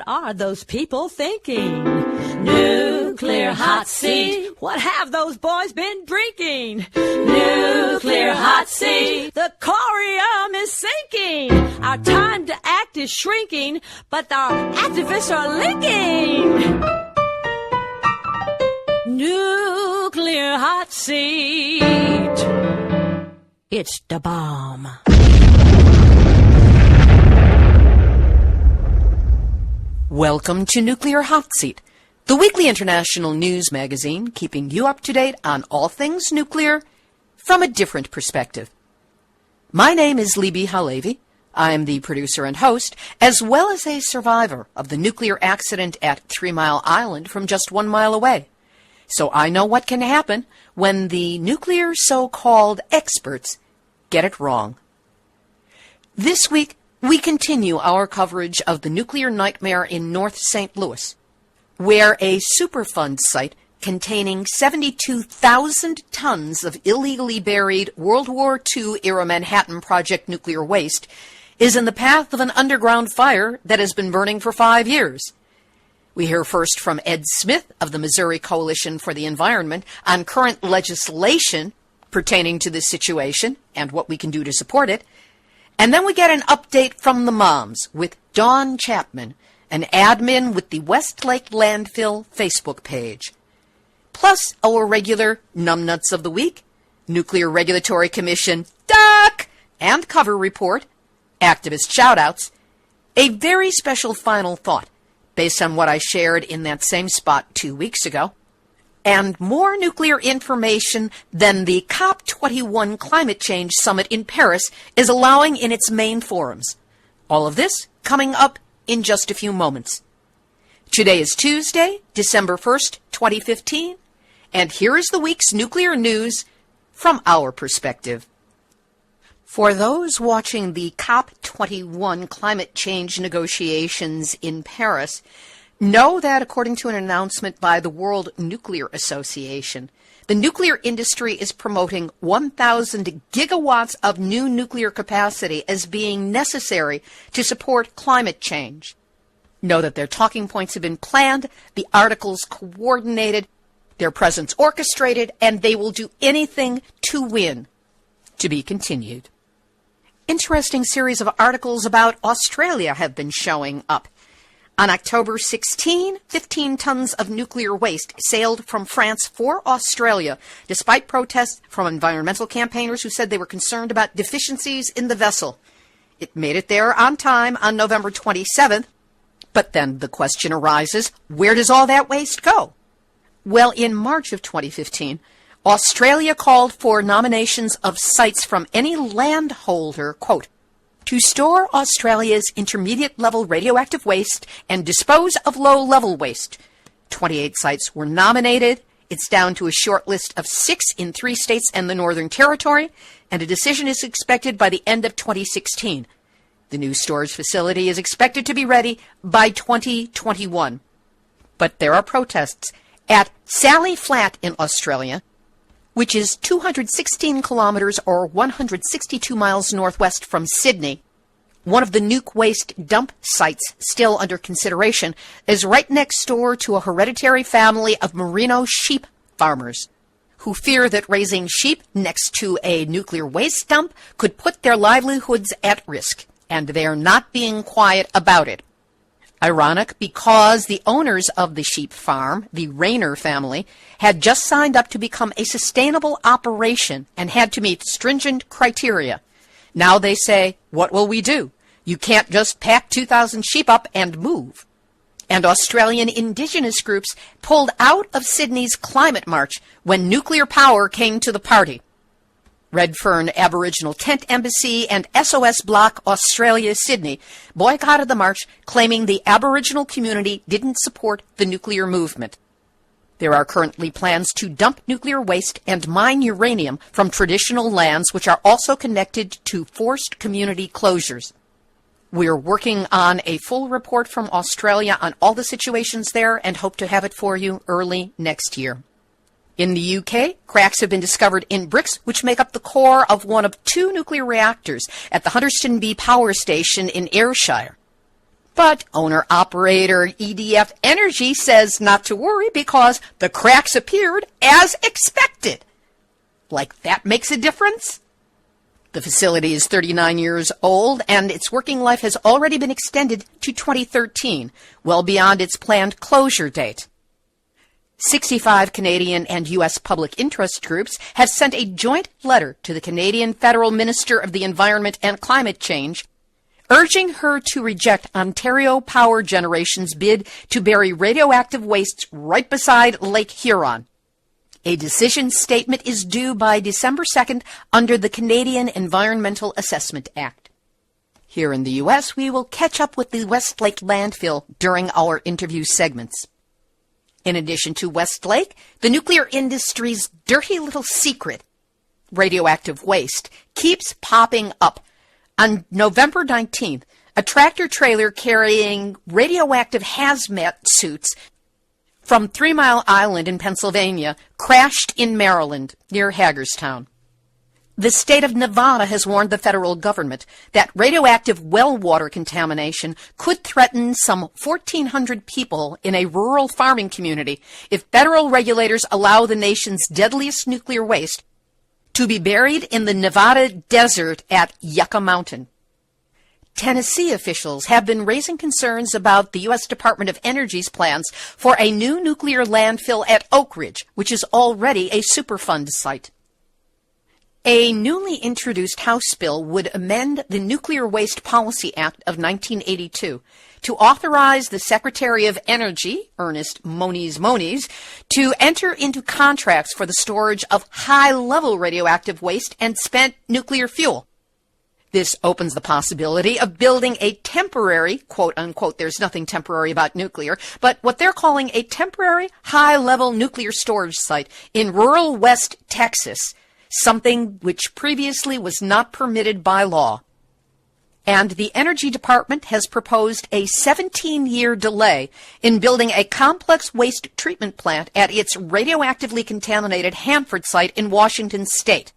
are those people thinking? Nuclear hot seat, what have those boys been drinking? Nuclear hot seat, the corium is sinking. Our time to act is shrinking, but our activists are linking. Nuclear hot seat, it's the bomb. Welcome to Nuclear Hot Seat, the weekly international news magazine keeping you up to date on all things nuclear from a different perspective. My name is Libbe HaLevy. I am the producer and host, as well as a survivor of the nuclear accident at 3 Mile Island from just 1 mile away. So I know what can happen when the nuclear so-called experts get it wrong. This week, we continue our coverage of the nuclear nightmare in North St. Louis, where a Superfund site containing 72,000 tons of illegally buried World War II-era Manhattan Project nuclear waste is in the path of an underground fire that has been burning for 5 years. We hear first from Ed Smith of the Missouri Coalition for the Environment on current legislation pertaining to this situation and what we can do to support it. And then we get an update from the moms with Dawn Chapman, an admin with the West Lake Landfill Facebook page. Plus our regular Numnutz of the Week, Nuclear Regulatory Commission, duck, and cover report, activist shoutouts, a very special final thought based on what I shared in that same spot 2 weeks ago, and more nuclear information than the COP21 Climate Change Summit in Paris is allowing in its main forums. All of this coming up in just a few moments. Today is Tuesday, December 1st, 2015, and here is the week's nuclear news from our perspective. For those watching the COP21 climate change negotiations in Paris, know that according to an announcement by the World Nuclear Association, the nuclear industry is promoting 1,000 gigawatts of new nuclear capacity as being necessary to support climate change. Know that their talking points have been planned, the articles coordinated, their presence orchestrated, and they will do anything to win. To be continued. Interesting series of articles about Australia have been showing up. On October 16, 15 tons of nuclear waste sailed from France for Australia, despite protests from environmental campaigners who said they were concerned about deficiencies in the vessel. It made it there on time on November 27th, but then the question arises, where does all that waste go? Well, in March of 2015, Australia called for nominations of sites from any landholder, quote, to store Australia's intermediate-level radioactive waste and dispose of low-level waste. 28 sites were nominated. It's down to a short list of 6 in 3 states and the Northern Territory, and a decision is expected by the end of 2016. The new storage facility is expected to be ready by 2021. But there are protests at Sally Flat in Australia, which is 216 kilometers or 162 miles northwest from Sydney. One of the nuke waste dump sites still under consideration is right next door to a hereditary family of merino sheep farmers who fear that raising sheep next to a nuclear waste dump could put their livelihoods at risk, and they are not being quiet about it. Ironic because the owners of the sheep farm, the Rayner family, had just signed up to become a sustainable operation and had to meet stringent criteria. Now they say, what will we do? You can't just pack 2,000 sheep up and move. And Australian indigenous groups pulled out of Sydney's climate march when nuclear power came to the party. Redfern Aboriginal Tent Embassy and SOS Block Australia Sydney boycotted the march, claiming the Aboriginal community didn't support the nuclear movement. There are currently plans to dump nuclear waste and mine uranium from traditional lands, which are also connected to forced community closures. We're working on a full report from Australia on all the situations there and hope to have it for you early next year. In the UK, cracks have been discovered in bricks which make up the core of one of 2 nuclear reactors at the Hudderston B power station in Ayrshire. But owner-operator EDF Energy says not to worry because the cracks appeared as expected. Like that makes a difference? The facility is 39 years old, and its working life has already been extended to 2013, well beyond its planned closure date. 65 Canadian and U.S. public interest groups have sent a joint letter to the Canadian Federal Minister of the Environment and Climate Change, urging her to reject Ontario Power Generation's bid to bury radioactive wastes right beside Lake Huron. A decision statement is due by December 2nd under the Canadian Environmental Assessment Act. Here in the U.S., we will catch up with the West Lake Landfill during our interview segments. In addition to West Lake, the nuclear industry's dirty little secret, radioactive waste, keeps popping up. On November 19th, a tractor-trailer carrying radioactive hazmat suits from 3 Mile Island in Pennsylvania crashed in Maryland, near Hagerstown. The state of Nevada has warned the federal government that radioactive well water contamination could threaten some 1,400 people in a rural farming community if federal regulators allow the nation's deadliest nuclear waste to be buried in the Nevada desert at Yucca Mountain. Tennessee officials have been raising concerns about the U.S. Department of Energy's plans for a new nuclear landfill at Oak Ridge, which is already a Superfund site. A newly introduced House bill would amend the Nuclear Waste Policy Act of 1982 to authorize the Secretary of Energy, Ernest Moniz, to enter into contracts for the storage of high-level radioactive waste and spent nuclear fuel. This opens the possibility of building a temporary, quote-unquote, there's nothing temporary about nuclear, but what they're calling a temporary high-level nuclear storage site in rural West Texas, something which previously was not permitted by law. And the Energy Department has proposed a 17-year delay in building a complex waste treatment plant at its radioactively contaminated Hanford site in Washington State,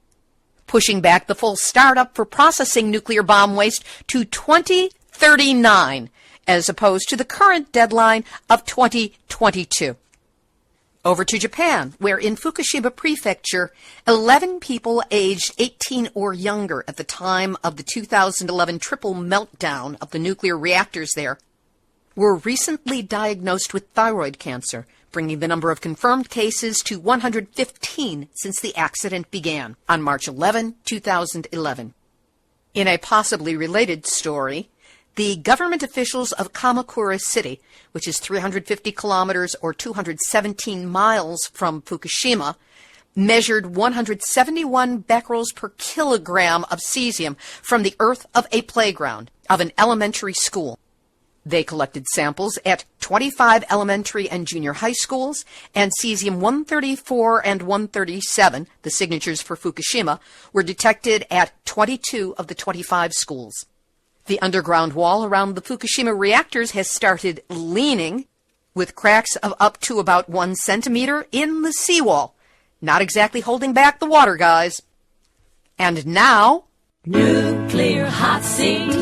pushing back the full startup for processing nuclear bomb waste to 2039, as opposed to the current deadline of 2022. Over to Japan, where in Fukushima Prefecture, 11 people aged 18 or younger at the time of the 2011 triple meltdown of the nuclear reactors there were recently diagnosed with thyroid cancer, bringing the number of confirmed cases to 115 since the accident began on March 11, 2011. In a possibly related story, the government officials of Kamakura City, which is 350 kilometers or 217 miles from Fukushima, measured 171 becquerels per kilogram of cesium from the earth of a playground of an elementary school. They collected samples at 25 elementary and junior high schools, and cesium-134 and 137, the signatures for Fukushima, were detected at 22 of the 25 schools. The underground wall around the Fukushima reactors has started leaning, with cracks of up to about 1 centimeter in the seawall. Not exactly holding back the water, guys. And now, Nuclear hot seat,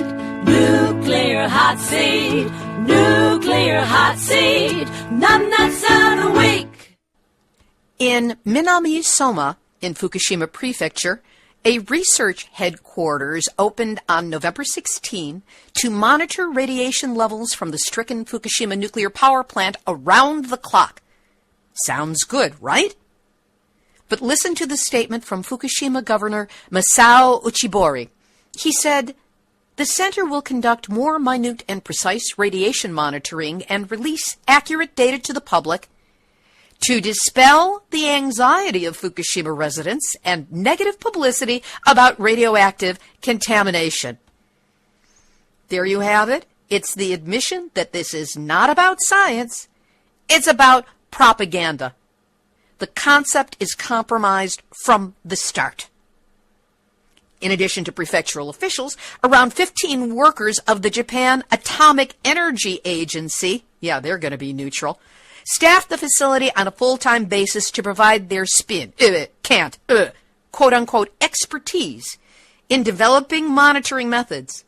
nuclear hot seat, nuclear hot seat, Numnutz of the week. In Minami-Soma, in Fukushima Prefecture, a research headquarters opened on November 16 to monitor radiation levels from the stricken Fukushima nuclear power plant around the clock. Sounds good, right? But listen to the statement from Fukushima Governor Masao Uchibori. He said, "The center will conduct more minute and precise radiation monitoring and release accurate data to the public to dispel the anxiety of Fukushima residents and negative publicity about radioactive contamination." There you have it. It's the admission that this is not about science. It's about propaganda. The concept is compromised from the start. In addition to prefectural officials, around 15 workers of the Japan Atomic Energy Agency, yeah, they're going to be neutral, staffed the facility on a full-time basis to provide their quote-unquote expertise in developing monitoring methods.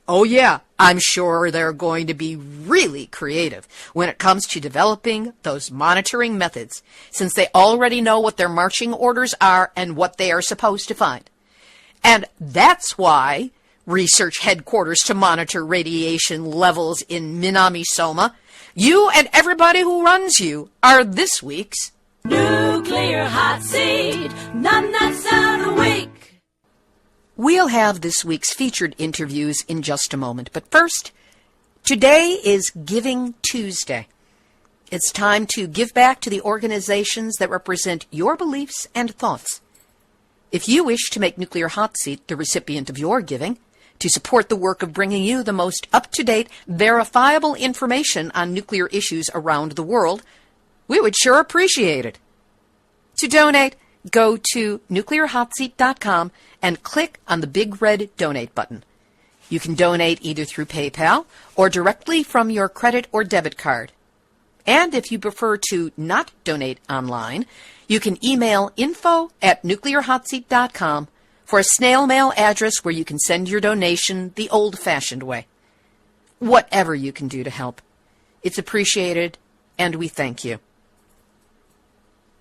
Oh yeah, I'm sure they're going to be really creative when it comes to developing those monitoring methods, since they already know what their marching orders are and what they are supposed to find. And that's why research headquarters to monitor radiation levels in Minami-Soma, you and everybody who runs you, are this week's Nuclear Hot Seat, Numnutz of the Week. We'll have this week's featured interviews in just a moment. But first, today is Giving Tuesday. It's time to give back to the organizations that represent your beliefs and thoughts. If you wish to make Nuclear Hot Seat the recipient of your giving, to support the work of bringing you the most up-to-date, verifiable information on nuclear issues around the world, we would sure appreciate it. To donate, go to nuclearhotseat.com and click on the big red donate button. You can donate either through PayPal or directly from your credit or debit card. And if you prefer to not donate online, you can email info@nuclearhotseat.com for a snail mail address where you can send your donation the old-fashioned way. Whatever you can do to help, it's appreciated, and we thank you.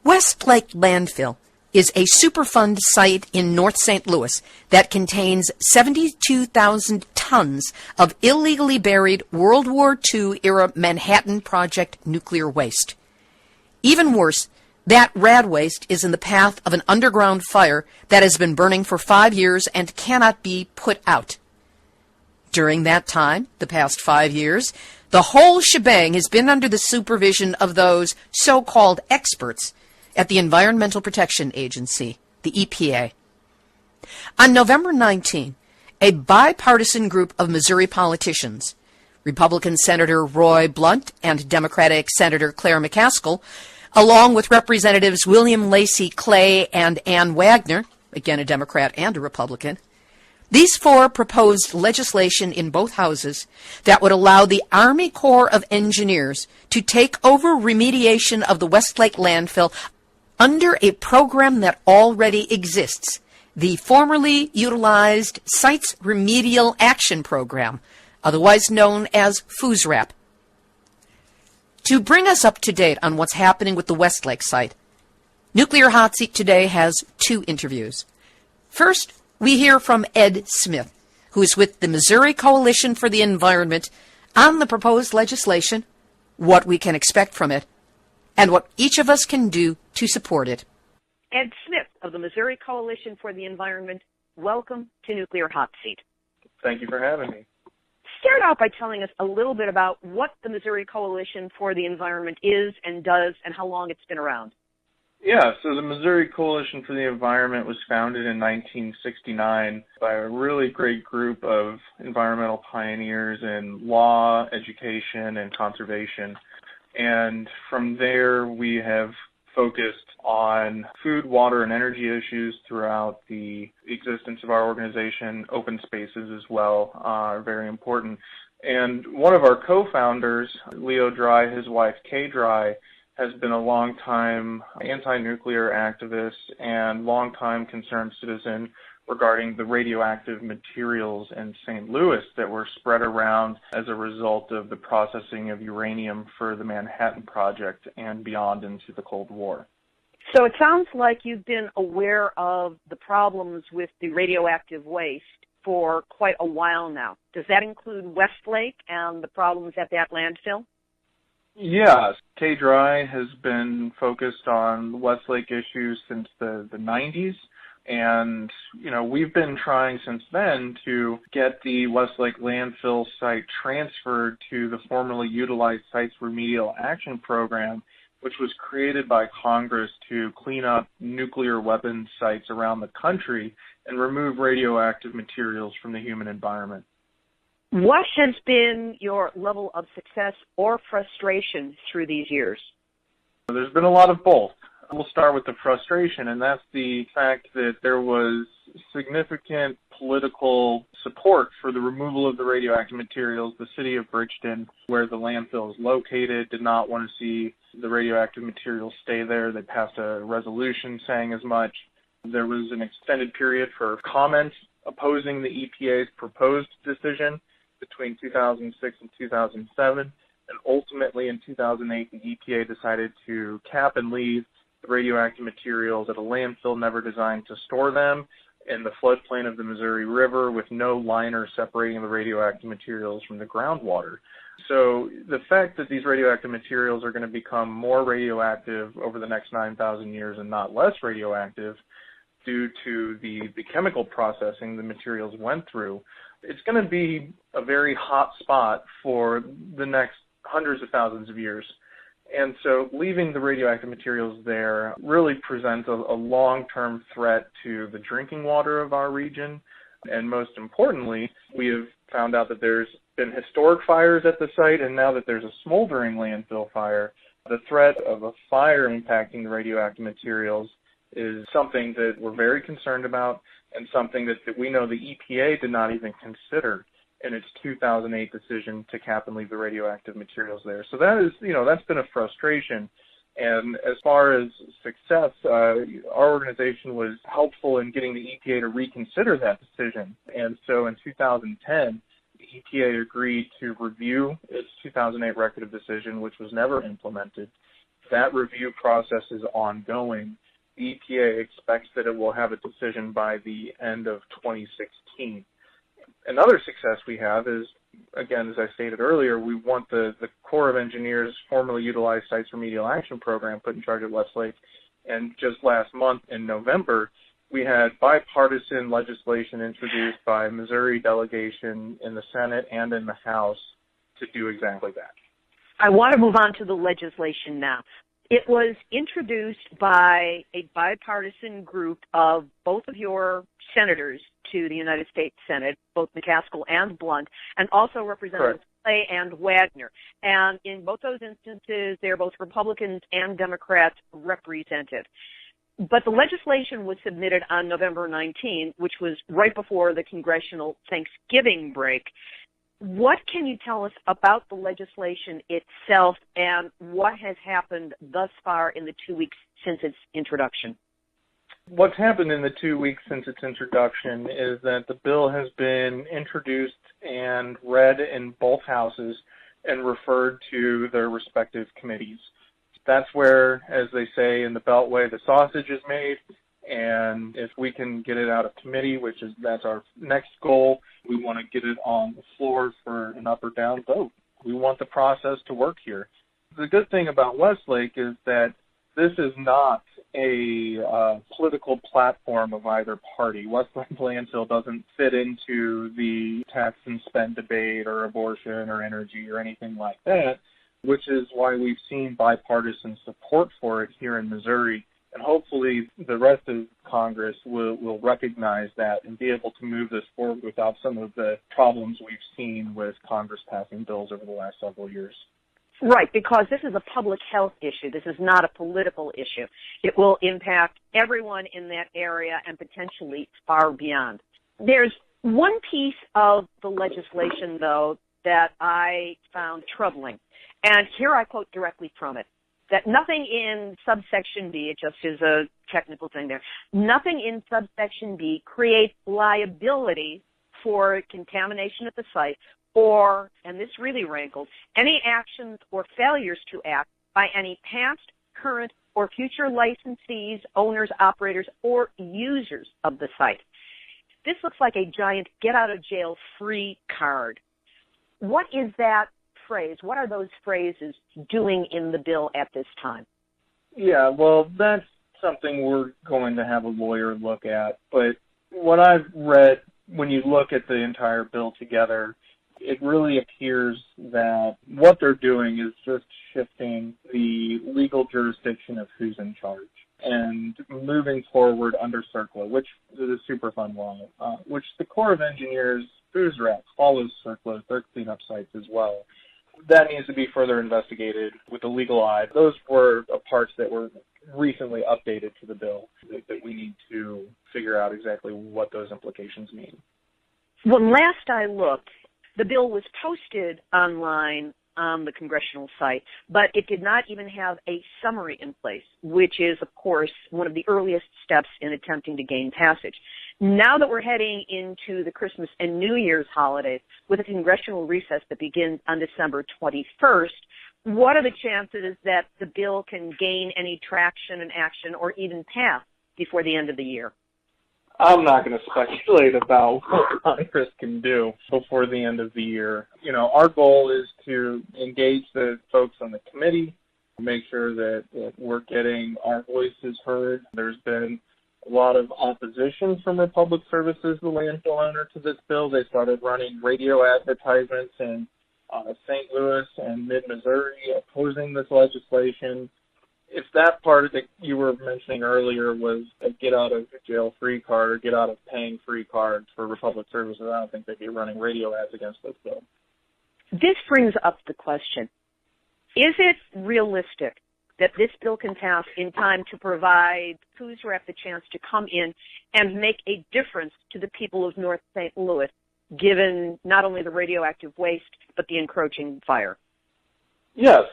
West Lake Landfill is a Superfund site in North St. Louis that contains 72,000 tons of illegally buried World War II-era Manhattan Project nuclear waste. Even worse, that rad waste is in the path of an underground fire that has been burning for 5 years and cannot be put out. During that time, the past 5 years, the whole shebang has been under the supervision of those so-called experts at the Environmental Protection Agency, the EPA. On November 19, a bipartisan group of Missouri politicians, Republican Senator Roy Blunt and Democratic Senator Claire McCaskill, along with Representatives William Lacey Clay and Ann Wagner, again a Democrat and a Republican, these four proposed legislation in both houses that would allow the Army Corps of Engineers to take over remediation of the West Lake Landfill under a program that already exists, the formerly utilized Sites Remedial Action Program, otherwise known as FUSRAP. To bring us up to date on what's happening with the Westlake site, Nuclear Hot Seat today has 2 interviews. First, we hear from Ed Smith, who is with the Missouri Coalition for the Environment, on the proposed legislation, what we can expect from it, and what each of us can do to support it. Ed Smith of the Missouri Coalition for the Environment, welcome to Nuclear Hot Seat. Thank you for having me. Start out by telling us a little bit about what the Missouri Coalition for the Environment is and does and how long it's been around. Yeah, so the Missouri Coalition for the Environment was founded in 1969 by a really great group of environmental pioneers in law, education, and conservation. And from there, we have focused on food, water, and energy issues throughout the existence of our organization. Open spaces as well are very important. And one of our co-founders, Leo Dry, his wife Kay Dry, has been a long-time anti-nuclear activist and long-time concerned citizen regarding the radioactive materials in St. Louis that were spread around as a result of the processing of uranium for the Manhattan Project and beyond into the Cold War. So it sounds like you've been aware of the problems with the radioactive waste for quite a while now. Does that include Westlake and the problems at that landfill? Yes. Kay Dry has been focused on Westlake issues since the 90s. And, we've been trying since then to get the Westlake landfill site transferred to the formerly utilized Sites Remedial Action Program, which was created by Congress to clean up nuclear weapons sites around the country and remove radioactive materials from the human environment. What has been your level of success or frustration through these years? There's been a lot of both. We'll start with the frustration, and that's the fact that there was significant political support for the removal of the radioactive materials. The city of Bridgeton, where the landfill is located, did not want to see the radioactive materials stay there. They passed a resolution saying as much. There was an extended period for comment opposing the EPA's proposed decision, between 2006 and 2007, and ultimately in 2008, the EPA decided to cap and leave the radioactive materials at a landfill never designed to store them in the floodplain of the Missouri River with no liner separating the radioactive materials from the groundwater. So the fact that these radioactive materials are going to become more radioactive over the next 9,000 years and not less radioactive due to the chemical processing the materials went through, it's going to be a very hot spot for the next hundreds of thousands of years. And so leaving the radioactive materials there really presents a long-term threat to the drinking water of our region. And most importantly, we have found out that there's been historic fires at the site, and now that there's a smoldering landfill fire, the threat of a fire impacting the radioactive materials is something that we're very concerned about and something that we know the EPA did not even consider in its 2008 decision to cap and leave the radioactive materials there. So that is, that's been a frustration. And as far as success, our organization was helpful in getting the EPA to reconsider that decision. And so in 2010, the EPA agreed to review its 2008 record of decision, which was never implemented. That review process is ongoing. The EPA expects that it will have a decision by the end of 2016. Another success we have is, again, as I stated earlier, we want the Corps of Engineers formerly utilized Sites Remedial Action Program put in charge at West Lake. And just last month in November, we had bipartisan legislation introduced by a Missouri delegation in the Senate and in the House to do exactly that. I want to move on to the legislation now. It was introduced by a bipartisan group of both of your senators to the United States Senate, both McCaskill and Blunt, and also Representatives Clay and Wagner. And in both those instances, they're both Republicans and Democrats represented. But the legislation was submitted on November 19, which was right before the congressional Thanksgiving break. What can you tell us about the legislation itself and what has happened thus far in the 2 weeks since its introduction? What's happened in the 2 weeks since its introduction is that the bill has been introduced and read in both houses and referred to their respective committees. That's where, as they say in the Beltway, the sausage is made. And if we can get it out of committee, that's our next goal, we want to get it on the floor for an up or down vote. We want the process to work here. The good thing about Westlake is that this is not a political platform of either party. Westlake Landfill doesn't fit into the tax and spend debate or abortion or energy or anything like that, which is why we've seen bipartisan support for it here in Missouri. And hopefully the rest of Congress will recognize that and be able to move this forward without some of the problems we've seen with Congress passing bills over the last several years. Right, because this is a public health issue. This is not a political issue. It will impact everyone in that area and potentially far beyond. There's one piece of the legislation, though, that I found troubling. And here I quote directly from it. That nothing in subsection B, it just is a technical thing there, nothing in subsection B creates liability for contamination at the site or, and this really rankles, any actions or failures to act by any past, current, or future licensees, owners, operators, or users of the site. This looks like a giant get-out-of-jail-free card. What is that phrase? What are those phrases doing in the bill at this time? Yeah, well, that's something we're going to have a lawyer look at. But what I've read, when you look at the entire bill together, it really appears that what they're doing is just shifting the legal jurisdiction of who's in charge and moving forward under CERCLA, which is a Superfund law, which the Corps of Engineers, FUSRAP, follows CERCLA, their cleanup sites as well. That needs to be further investigated with a legal eye. Those were parts that were recently updated to the bill that we need to figure out exactly what those implications mean. When last I looked, the bill was posted online on the congressional site, but it did not even have a summary in place, which is, of course, one of the earliest steps in attempting to gain passage. Now that we're heading into the Christmas and New Year's holidays with a congressional recess that begins on December 21st, what are the chances that the bill can gain any traction and action or even pass before the end of the year? I'm not going to speculate about what Congress can do before the end of the year. You know, our goal is to engage the folks on the committee, make sure that we're getting our voices heard. There's been a lot of opposition from Republic Services, the landfill owner, to this bill. They started running radio advertisements in St. Louis and mid-Missouri opposing this legislation. If that part that you were mentioning earlier was a get-out-of-jail-free card or get-out-of-paying-free card for Republic Services, I don't think they'd be running radio ads against this bill. This brings up the question, is it realistic that this bill can pass in time to provide FUSRAP the chance to come in and make a difference to the people of North St. Louis, given not only the radioactive waste, but the encroaching fire? Yes.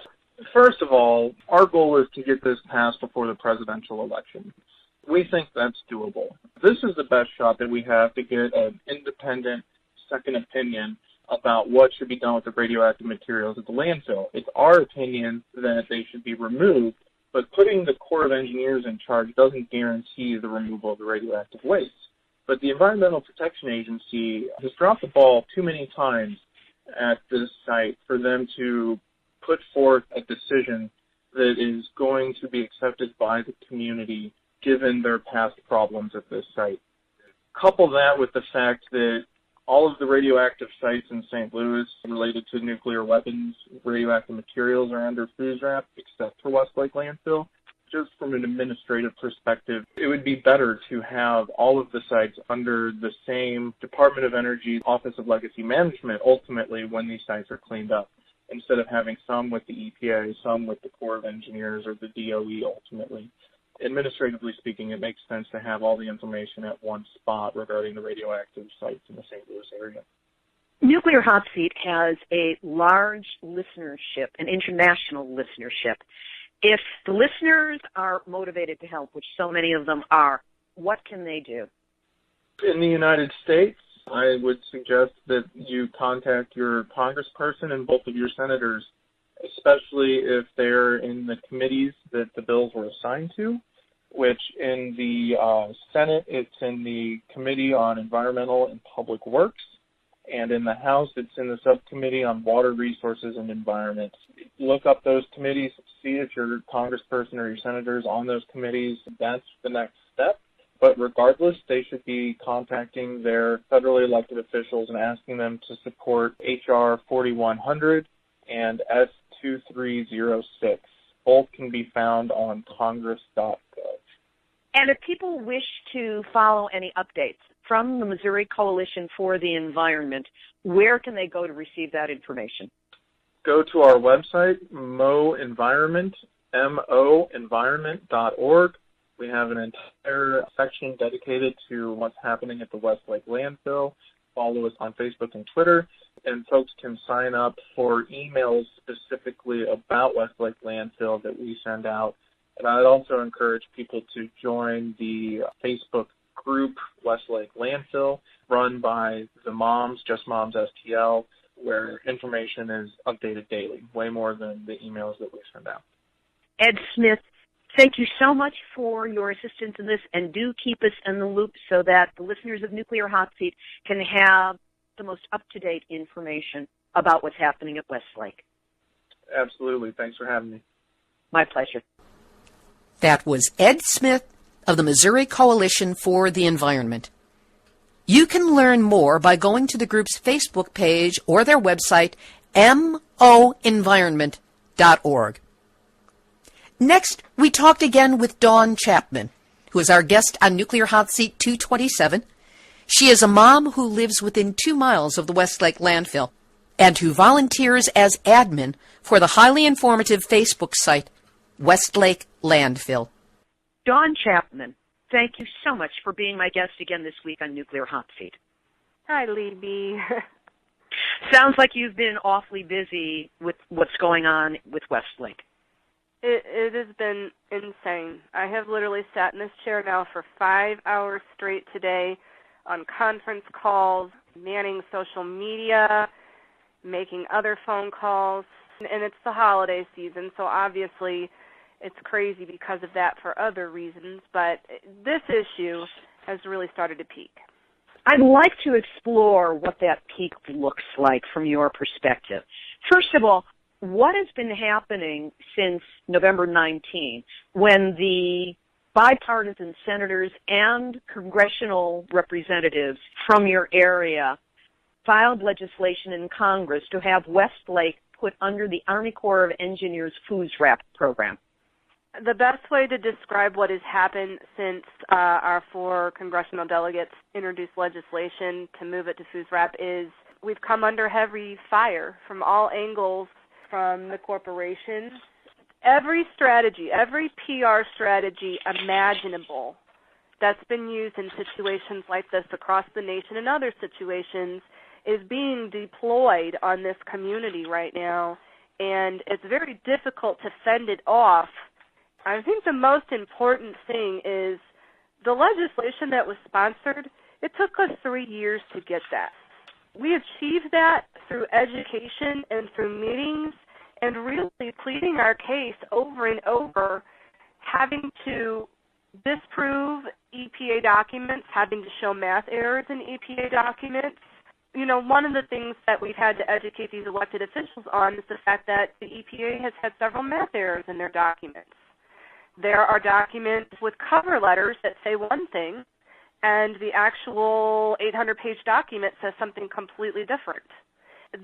First of all, our goal is to get this passed before the presidential election. We think that's doable. This is the best shot that we have to get an independent second opinion about what should be done with the radioactive materials at the landfill. It's our opinion that they should be removed, but putting the Corps of Engineers in charge doesn't guarantee the removal of the radioactive waste. But the Environmental Protection Agency has dropped the ball too many times at this site for them to put forth a decision that is going to be accepted by the community given their past problems at this site. Couple that with the fact that all of the radioactive sites in St. Louis related to nuclear weapons, radioactive materials are under FUSRAP, except for West Lake Landfill. Just from an administrative perspective, it would be better to have all of the sites under the same Department of Energy Office of Legacy Management, ultimately, when these sites are cleaned up, instead of having some with the EPA, some with the Corps of Engineers, or the DOE, ultimately. Administratively speaking, it makes sense to have all the information at one spot regarding the radioactive sites in the St. Louis area. Nuclear Hot Seat has a large listenership, an international listenership. If the listeners are motivated to help, which so many of them are, what can they do? In the United States, I would suggest that you contact your congressperson and both of your senators, especially if they're in the committees that the bills were assigned to, which in the Senate, it's in the Committee on Environmental and Public Works, and in the House, it's in the Subcommittee on Water Resources and Environment. Look up those committees, see if your congressperson or your senator's on those committees. That's the next step. But regardless, they should be contacting their federally elected officials and asking them to support H.R. 4100 and S2306. Both can be found on congress.gov. And if people wish to follow any updates from the Missouri Coalition for the Environment, where can they go to receive that information? Go to our website, moenvironment.org. We have an entire section dedicated to what's happening at the West Lake Landfill. Follow us on Facebook and Twitter, and folks can sign up for emails specifically about West Lake Landfill that we send out. And I'd also encourage people to join the Facebook group West Lake Landfill, run by the moms, Just Moms STL, where information is updated daily, way more than the emails that we send out. Ed Smith, thank you so much for your assistance in this, and do keep us in the loop so that the listeners of Nuclear Hot Seat can have the most up-to-date information about what's happening at West Lake. Absolutely. Thanks for having me. My pleasure. That was Ed Smith of the Missouri Coalition for the Environment. You can learn more by going to the group's Facebook page or their website, moenvironment.org. Next, we talked again with Dawn Chapman, who is our guest on Nuclear Hot Seat 227. She is a mom who lives within 2 miles of the West Lake Landfill and who volunteers as admin for the highly informative Facebook site, West Lake Landfill. Dawn Chapman, thank you so much for being my guest again this week on Nuclear Hot Seat. Hi, Libbe. Sounds like you've been awfully busy with what's going on with West Lake. It has been insane. I have literally sat in this chair now for 5 hours straight today, on conference calls, manning social media, making other phone calls. And it's the holiday season, so obviously it's crazy because of that for other reasons, but this issue has really started to peak. I'd like to explore what that peak looks like from your perspective. First of all, what has been happening since November 19, when the bipartisan senators and congressional representatives from your area filed legislation in Congress to have West Lake put under the Army Corps of Engineers FUSRAP program? The best way to describe what has happened since our 4 congressional delegates introduced legislation to move it to FUSRAP is we've come under heavy fire from all angles from the corporations. Every strategy, every PR strategy imaginable that's been used in situations like this across the nation and other situations is being deployed on this community right now, and it's very difficult to fend it off. I think the most important thing is the legislation that was sponsored, it took us 3 years to get that. We achieved that through education and through meetings and really pleading our case over and over, having to disprove EPA documents, having to show math errors in EPA documents. You know, one of the things that we've had to educate these elected officials on is the fact that the EPA has had several math errors in their documents. There are documents with cover letters that say one thing, and the actual 800-page document says something completely different.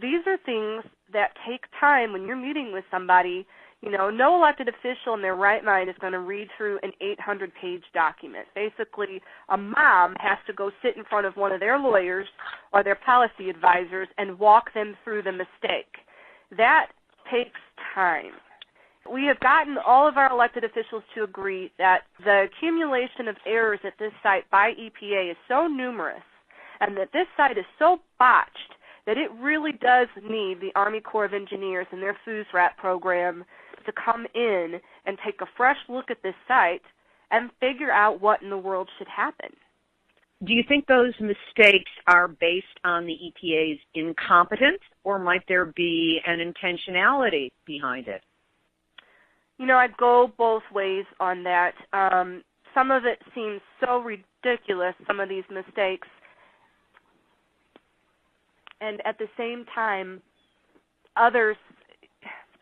These are things that take time when you're meeting with somebody. You know, no elected official in their right mind is going to read through an 800-page document. Basically, a mom has to go sit in front of one of their lawyers or their policy advisors and walk them through the mistake. That takes time. We have gotten all of our elected officials to agree that the accumulation of errors at this site by EPA is so numerous and that this site is so botched that it really does need the Army Corps of Engineers and their FUSRAP program to come in and take a fresh look at this site and figure out what in the world should happen. Do you think those mistakes are based on the EPA's incompetence, or might there be an intentionality behind it? You know, I'd go both ways on that. Some of it seems so ridiculous, some of these mistakes. And at the same time, others,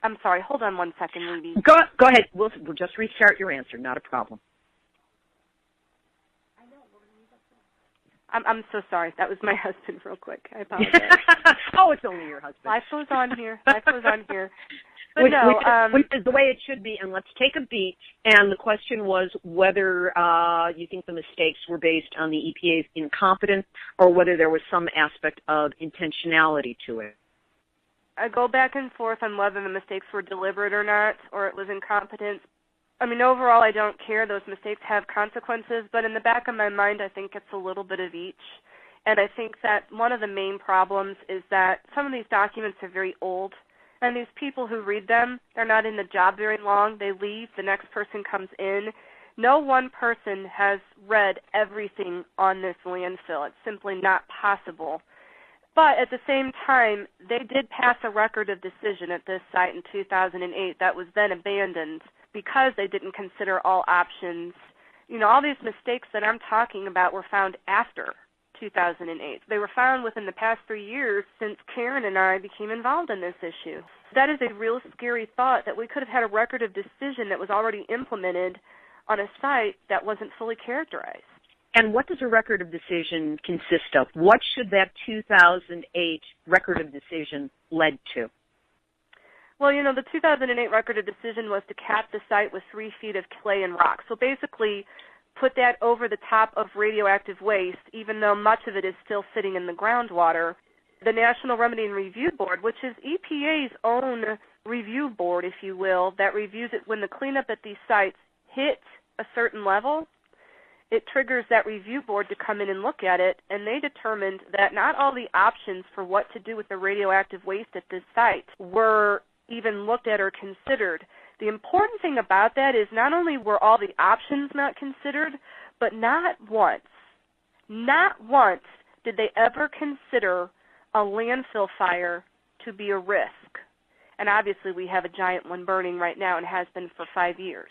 I'm sorry, hold on one second, Libbe. Go ahead. We'll just restart your answer, not a problem. I'm so sorry. That was my husband real quick. I apologize. Oh, it's only your husband. Life goes on here. Life goes on here. But no, which is the way it should be, and let's take a beat. And the question was whether you think the mistakes were based on the EPA's incompetence or whether there was some aspect of intentionality to it. I go back and forth on whether the mistakes were deliberate or not, or it was incompetence. I mean, overall, I don't care. Those mistakes have consequences, but in the back of my mind, I think it's a little bit of each. And I think that one of the main problems is that some of these documents are very old, and these people who read them, they're not in the job very long. They leave. The next person comes in. No one person has read everything on this landfill. It's simply not possible. But at the same time, they did pass a record of decision at this site in 2008 that was then abandoned because they didn't consider all options. You know, all these mistakes that I'm talking about were found after 2008. They were found within the past 3 years since Karen and I became involved in this issue. That is a real scary thought, that we could have had a record of decision that was already implemented on a site that wasn't fully characterized. And what does a record of decision consist of? What should that 2008 record of decision lead to? Well, you know, the 2008 record of decision was to cap the site with 3 feet of clay and rock. So basically put that over the top of radioactive waste, even though much of it is still sitting in the groundwater. The National Remedy and Review Board, which is EPA's own review board, if you will, that reviews it when the cleanup at these sites hit a certain level, it triggers that review board to come in and look at it, and they determined that not all the options for what to do with the radioactive waste at this site were even looked at or considered. The important thing about that is not only were all the options not considered, but not once not once did they ever consider a landfill fire to be a risk. And obviously we have a giant one burning right now and has been for 5 years.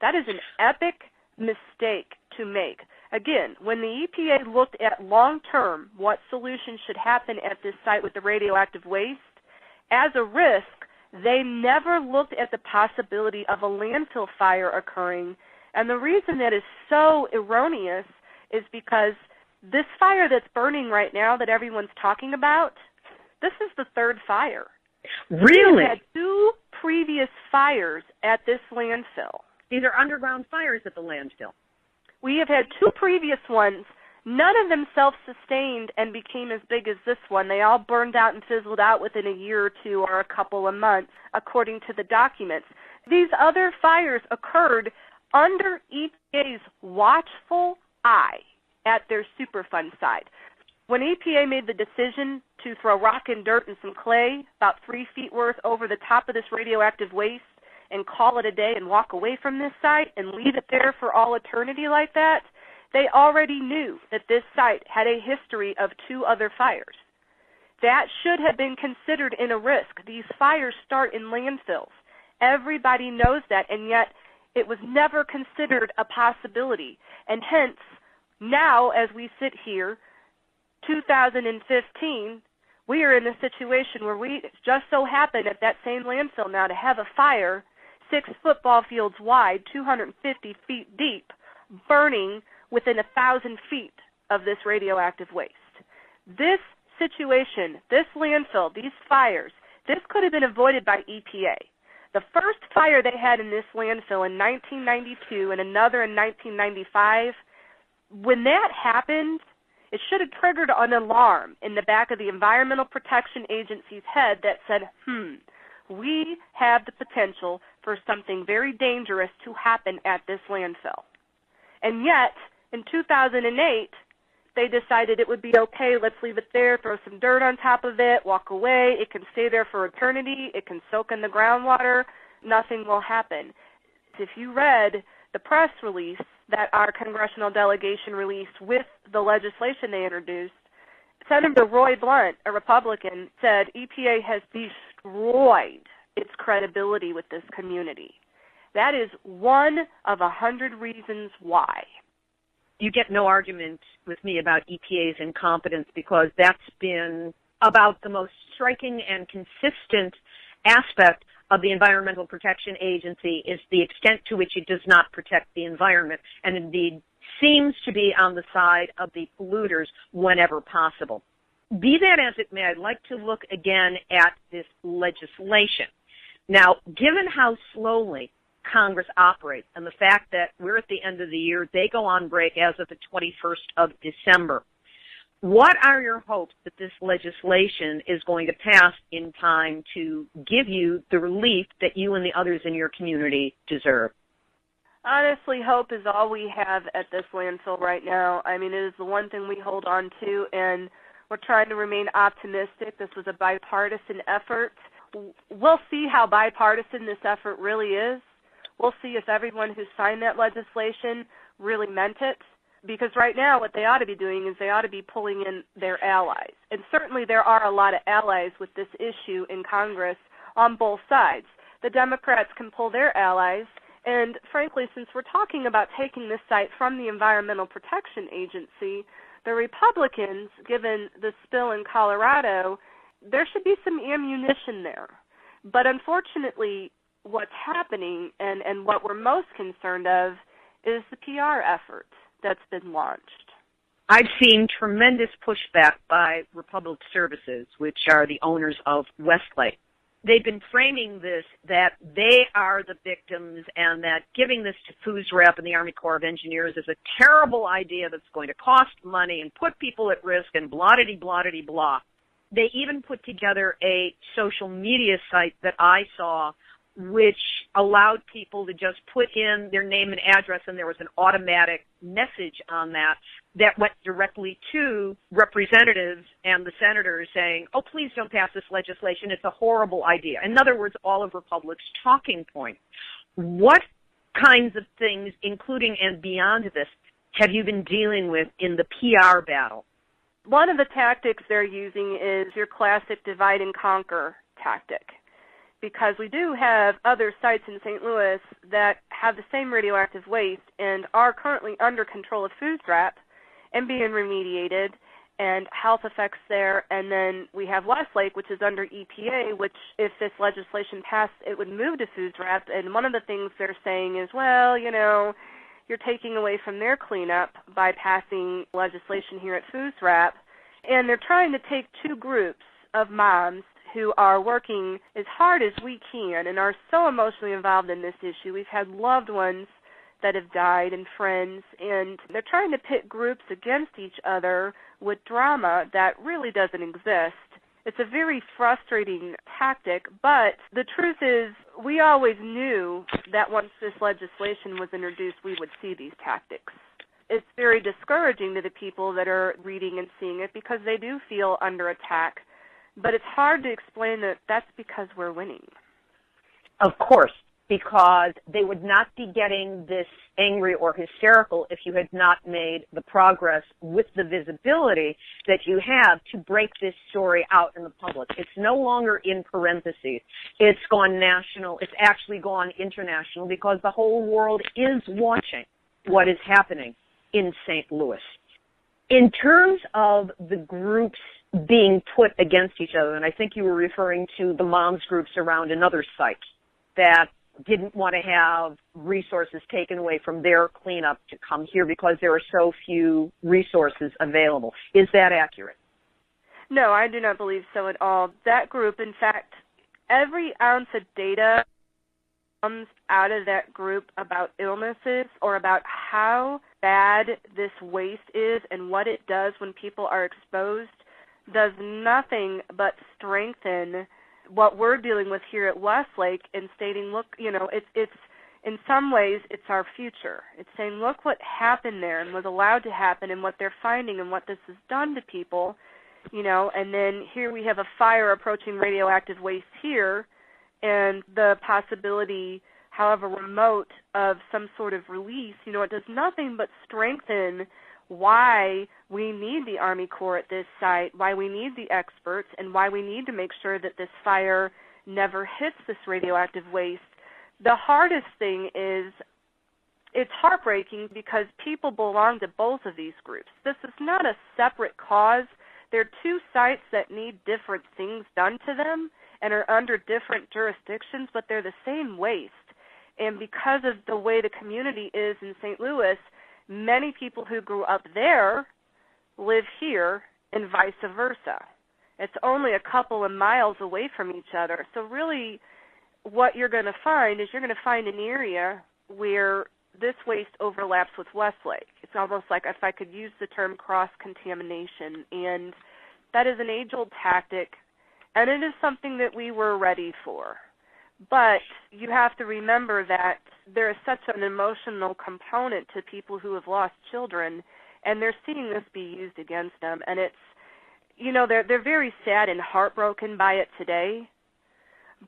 That is an epic mistake to make. Again, when the EPA looked at long-term what solutions should happen at this site with the radioactive waste, as a risk, they never looked at the possibility of a landfill fire occurring. And the reason that is so erroneous is because this fire that's burning right now that everyone's talking about, this is the third fire. Really? We had 2 previous fires at this landfill. These are underground fires at the landfill. We have had 2 previous ones. None of them self-sustained and became as big as this one. They all burned out and fizzled out within a year or 2 or a couple of months, according to the documents. These other fires occurred under EPA's watchful eye at their Superfund site. When EPA made the decision to throw rock and dirt and some clay, about 3 feet worth, over the top of this radioactive waste and call it a day and walk away from this site and leave it there for all eternity like that, they already knew that this site had a history of 2 other fires. That should have been considered in a risk. These fires start in landfills. Everybody knows that, and yet it was never considered a possibility. And hence, now as we sit here, 2015, we are in a situation where we just so happen at that same landfill now to have a fire 6 football fields wide, 250 feet deep, burning within 1,000 feet of this radioactive waste. This situation, this landfill, these fires, this could have been avoided by EPA. The first fire they had in this landfill in 1992 and another in 1995, when that happened, it should have triggered an alarm in the back of the Environmental Protection Agency's head that said, we have the potential for something very dangerous to happen at this landfill. And yet, in 2008, they decided it would be okay, let's leave it there, throw some dirt on top of it, walk away, it can stay there for eternity, it can soak in the groundwater, nothing will happen. If you read the press release that our congressional delegation released with the legislation they introduced, Senator Roy Blunt, a Republican, said EPA has destroyed its credibility with this community. That is one of 100 reasons why. You get no argument with me about EPA's incompetence, because that's been about the most striking and consistent aspect of the Environmental Protection Agency, is the extent to which it does not protect the environment, and indeed seems to be on the side of the polluters whenever possible. Be that as it may, I'd like to look again at this legislation. Now, given how slowly Congress operates and the fact that we're at the end of the year, they go on break as of the 21st of December, what are your hopes that this legislation is going to pass in time to give you the relief that you and the others in your community deserve? Honestly, hope is all we have at this landfill right now. I mean, it is the one thing we hold on to, and we're trying to remain optimistic. This was a bipartisan effort. We'll see how bipartisan this effort really is. We'll see if everyone who signed that legislation really meant it. Because right now what they ought to be doing is they ought to be pulling in their allies. And certainly there are a lot of allies with this issue in Congress on both sides. The Democrats can pull their allies. And frankly, since we're talking about taking this site from the Environmental Protection Agency, the Republicans, given the spill in Colorado, there should be some ammunition there. But unfortunately, what's happening and what we're most concerned of is the PR effort that's been launched. I've seen tremendous pushback by Republic Services, which are the owners of West Lake. They've been framing this that they are the victims and that giving this to FUSRAP and the Army Corps of Engineers is a terrible idea that's going to cost money and put people at risk and blah-de-blah-de-blah. They even put together a social media site that I saw which allowed people to just put in their name and address, and there was an automatic message on that went directly to representatives and the senators saying, oh, please don't pass this legislation. It's a horrible idea. In other words, all of Republic's talking points. What kinds of things, including and beyond this, have you been dealing with in the PR battle? One of the tactics they're using is your classic divide and conquer tactic, because we do have other sites in St. Louis that have the same radioactive waste and are currently under control of FUSRAP and being remediated, and health effects there. And then we have West Lake, which is under EPA, which if this legislation passed, it would move to FUSRAP. And one of the things they're saying is, well, you know, you're taking away from their cleanup by passing legislation here at FUSRAP. And they're trying to take two groups of moms who are working as hard as we can and are so emotionally involved in this issue. We've had loved ones that have died and friends, and they're trying to pit groups against each other with drama that really doesn't exist. It's a very frustrating tactic, but the truth is we always knew that once this legislation was introduced, we would see these tactics. It's very discouraging to the people that are reading and seeing it because they do feel under attack, but it's hard to explain that that's because we're winning. Of course, because they would not be getting this angry or hysterical if you had not made the progress with the visibility that you have to break this story out in the public. It's no longer in parentheses. It's gone national. It's actually gone international because the whole world is watching what is happening in St. Louis. In terms of the groups being put against each other, and I think you were referring to the moms groups around another site that didn't want to have resources taken away from their cleanup to come here because there are so few resources available. Is that accurate? No, I do not believe so at all. That group, in fact, every ounce of data comes out of that group about illnesses or about how bad this waste is and what it does when people are exposed does nothing but strengthen what we're dealing with here at West Lake and stating, look, you know, it's in some ways it's our future. It's saying, look what happened there and was allowed to happen and what they're finding and what this has done to people, you know, and then here we have a fire approaching radioactive waste here and the possibility, however remote, of some sort of release. You know, it does nothing but strengthen why we need the Army Corps at this site, why we need the experts, and why we need to make sure that this fire never hits this radioactive waste. The hardest thing is it's heartbreaking because people belong to both of these groups. This is not a separate cause. They're two sites that need different things done to them and are under different jurisdictions, but they're the same waste. And because of the way the community is in St. Louis, many people who grew up there live here and vice versa. It's only a couple of miles away from each other. So really what you're going to find is you're going to find an area where this waste overlaps with West Lake. It's almost like, if I could use the term, cross-contamination. And that is an age-old tactic, and it is something that we were ready for. But you have to remember that there is such an emotional component to people who have lost children, and they're seeing this be used against them. And it's, you know, they're very sad and heartbroken by it today.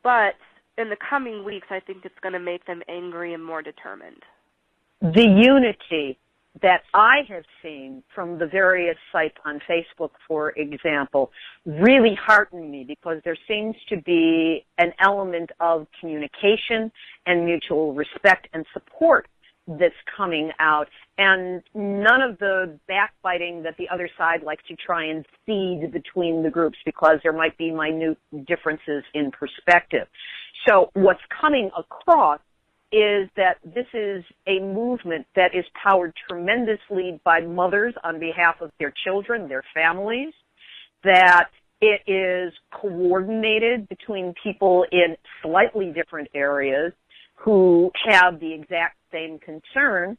But in the coming weeks, I think it's going to make them angry and more determined. The unity that I have seen from the various sites on Facebook, for example, really heartened me because there seems to be an element of communication and mutual respect and support that's coming out, and none of the backbiting that the other side likes to try and seed between the groups because there might be minute differences in perspective. So what's coming across is that this is a movement that is powered tremendously by mothers on behalf of their children, their families, that it is coordinated between people in slightly different areas who have the exact same concern,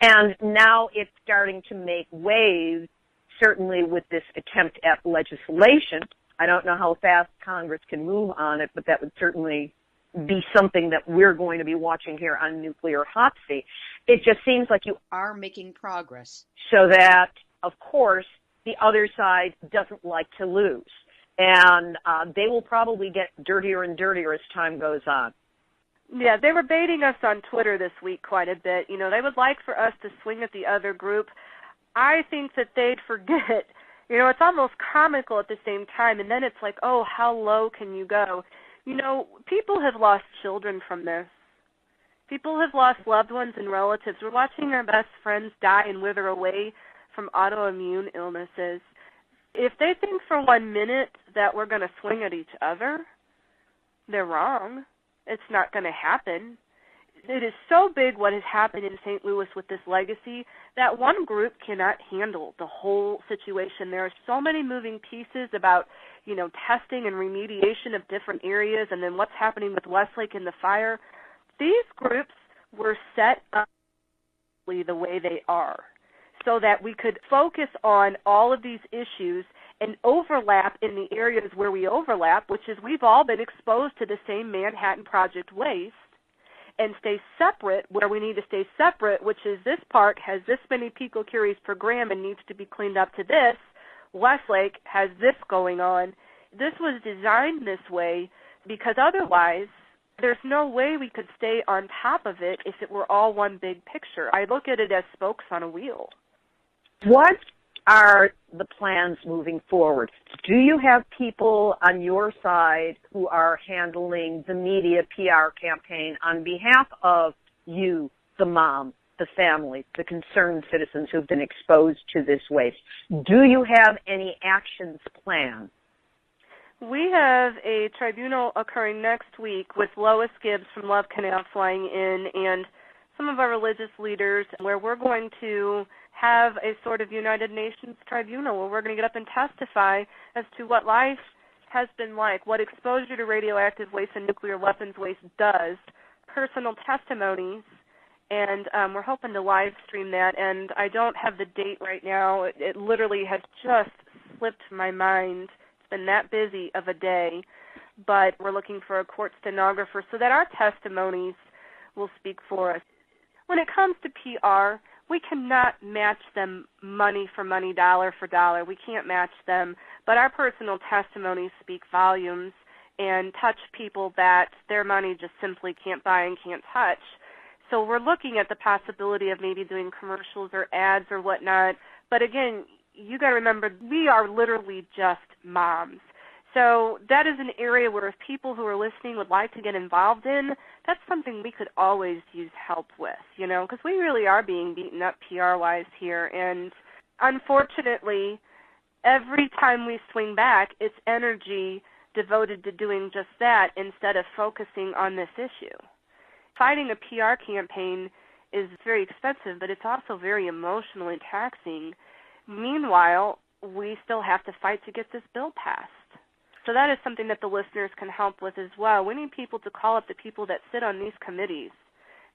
and now it's starting to make waves, certainly with this attempt at legislation. I don't know how fast Congress can move on it, but that would certainly be something that we're going to be watching here on Nuclear Hot Seat. It just seems like you are making progress. So that, of course, the other side doesn't like to lose. And they will probably get dirtier and dirtier as time goes on. Yeah, they were baiting us on Twitter this week quite a bit. You know, they would like for us to swing at the other group. I think that they'd forget. You know, it's almost comical at the same time, and then it's like, oh, how low can you go? You know, people have lost children from this. People have lost loved ones and relatives. We're watching our best friends die and wither away from autoimmune illnesses. If they think for 1 minute that we're going to swing at each other, they're wrong. It's not going to happen. It is so big what has happened in St. Louis with this legacy that one group cannot handle the whole situation. There are so many moving pieces about, you know, testing and remediation of different areas and then what's happening with West Lake and the fire. These groups were set up the way they are so that we could focus on all of these issues and overlap in the areas where we overlap, which is we've all been exposed to the same Manhattan Project waste, and stay separate where we need to stay separate, which is this park has this many picocuries per gram and needs to be cleaned up to this. West Lake has this going on. This was designed this way because otherwise there's no way we could stay on top of it if it were all one big picture. I look at it as spokes on a wheel. What are the plans moving forward? Do you have people on your side who are handling the media PR campaign on behalf of you, the mom, the family, the concerned citizens who've been exposed to this waste? Do you have any actions planned? We have a tribunal occurring next week with Lois Gibbs from Love Canal flying in and some of our religious leaders where we're going to have a sort of United Nations tribunal where we're going to get up and testify as to what life has been like, what exposure to radioactive waste and nuclear weapons waste does, personal testimonies, and we're hoping to live stream that. And I don't have the date right now. It literally has just slipped my mind. It's been that busy of a day, but we're looking for a court stenographer so that our testimonies will speak for us. When it comes to PR, we cannot match them money for money, dollar for dollar. We can't match them. But our personal testimonies speak volumes and touch people that their money just simply can't buy and can't touch. So we're looking at the possibility of maybe doing commercials or ads or whatnot. But again, you got to remember, we are literally just moms. So that is an area where if people who are listening would like to get involved in, that's something we could always use help with, you know, because we really are being beaten up PR-wise here. And unfortunately, every time we swing back, it's energy devoted to doing just that instead of focusing on this issue. Fighting a PR campaign is very expensive, but it's also very emotionally taxing. Meanwhile, we still have to fight to get this bill passed. So that is something that the listeners can help with as well. We need people to call up the people that sit on these committees.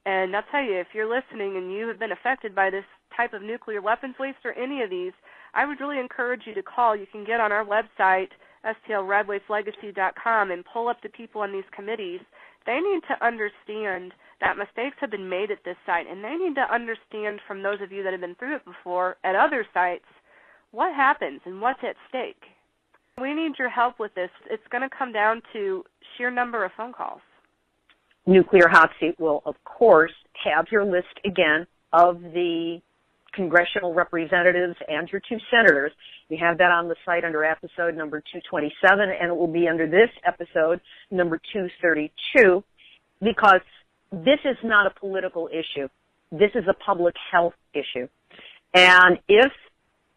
And I'll tell you, if you're listening and you have been affected by this type of nuclear weapons waste or any of these, I would really encourage you to call. You can get on our website, stlredwastelegacy.com, and pull up the people on these committees. They need to understand that mistakes have been made at this site, and they need to understand from those of you that have been through it before at other sites what happens and what's at stake. We need your help with this. It's going to come down to sheer number of phone calls. Nuclear Hot Seat will, of course, have your list again of the congressional representatives and your two senators. We have that on the site under episode number 227, and it will be under this episode, number 232, because this is not a political issue. This is a public health issue. And if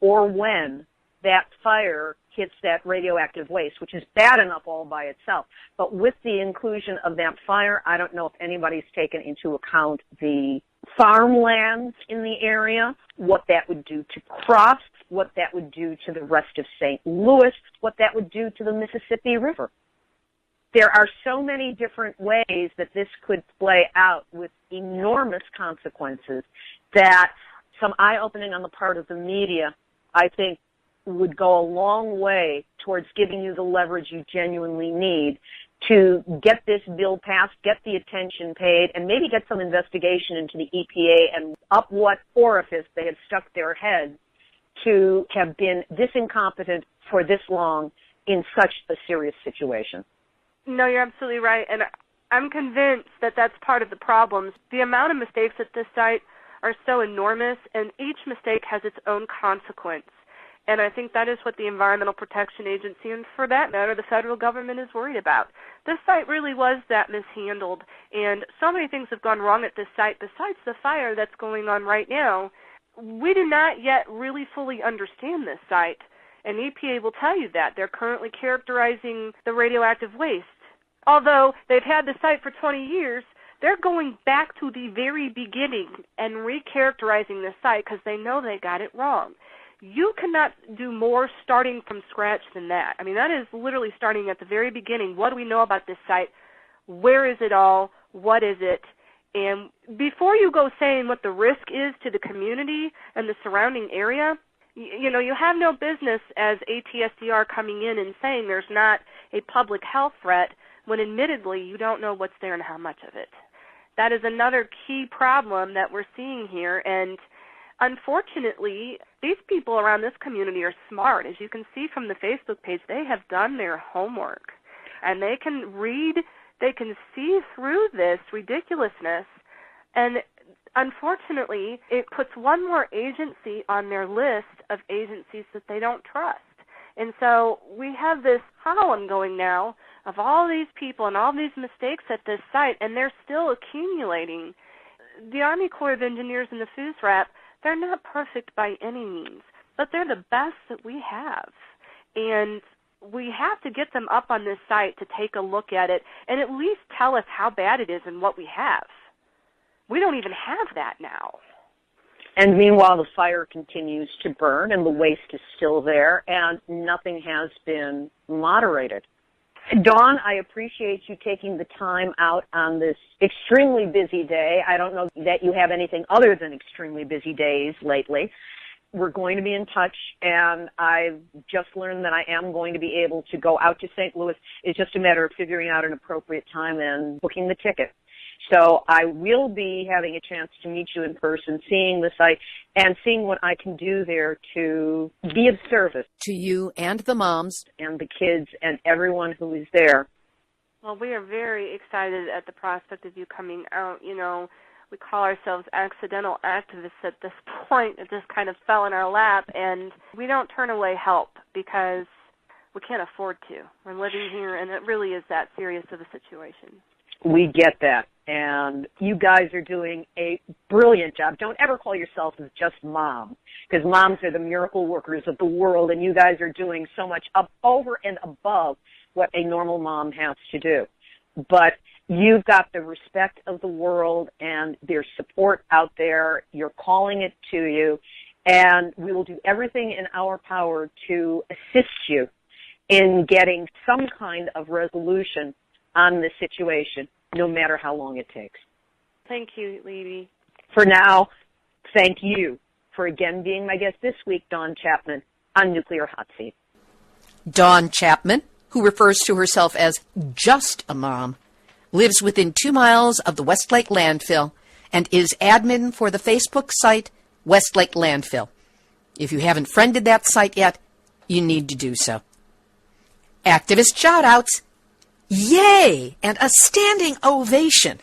or when that fire hits that radioactive waste, which is bad enough all by itself. But with the inclusion of that fire, I don't know if anybody's taken into account the farmlands in the area, what that would do to crops, what that would do to the rest of St. Louis, what that would do to the Mississippi River. There are so many different ways that this could play out with enormous consequences that some eye-opening on the part of the media, I think, would go a long way towards giving you the leverage you genuinely need to get this bill passed, get the attention paid, and maybe get some investigation into the EPA and up what orifice they have stuck their heads to have been this incompetent for this long in such a serious situation. No, you're absolutely right. And I'm convinced that that's part of the problem. The amount of mistakes at this site are so enormous, and each mistake has its own consequence. And I think that is what the Environmental Protection Agency, and for that matter, the federal government, is worried about. This site really was that mishandled, and so many things have gone wrong at this site besides the fire that's going on right now. We do not yet really fully understand this site, and EPA will tell you that. They're currently characterizing the radioactive waste. Although they've had the site for 20 years, they're going back to the very beginning and recharacterizing the site because they know they got it wrong. You cannot do more starting from scratch than that. I mean, that is literally starting at the very beginning. What do we know about this site? Where is it all? What is it? And before you go saying what the risk is to the community and the surrounding area, you know, you have no business as ATSDR coming in and saying there's not a public health threat when admittedly you don't know what's there and how much of it. That is another key problem that we're seeing here, and unfortunately, these people around this community are smart. As you can see from the Facebook page, they have done their homework, and they can read, they can see through this ridiculousness, and unfortunately, it puts one more agency on their list of agencies that they don't trust. And so we have this column going now of all these people and all these mistakes at this site, and they're still accumulating. The Army Corps of Engineers and the FUSRAP, they're not perfect by any means, but they're the best that we have. And we have to get them up on this site to take a look at it and at least tell us how bad it is and what we have. We don't even have that now. And meanwhile, the fire continues to burn and the waste is still there and nothing has been moderated. Dawn, I appreciate you taking the time out on this extremely busy day. I don't know that you have anything other than extremely busy days lately. We're going to be in touch, and I've just learned that I am going to be able to go out to St. Louis. It's just a matter of figuring out an appropriate time and booking the ticket. So I will be having a chance to meet you in person, seeing the site, and seeing what I can do there to be of service To you and the moms. and the kids and everyone who is there. Well, we are very excited at the prospect of you coming out. You know, we call ourselves accidental activists at this point. It just kind of fell in our lap, and we don't turn away help because we can't afford to. We're living here, and it really is that serious of a situation. We get that, and you guys are doing a brilliant job. Don't ever call yourselves as just mom, because moms are the miracle workers of the world, and you guys are doing so much up over and above what a normal mom has to do. But you've got the respect of the world, and there's support out there. You're calling it to you, and we will do everything in our power to assist you in getting some kind of resolution on this situation, no matter how long it takes. Thank you, Libbe. For now, thank you for again being my guest this week, Dawn Chapman, on Nuclear Hot Seat. Dawn Chapman, who refers to herself as just a mom, lives within 2 miles of the West Lake Landfill and is admin for the Facebook site West Lake Landfill. If you haven't friended that site yet, you need to do so. Activist shout-outs. Yay! And a standing ovation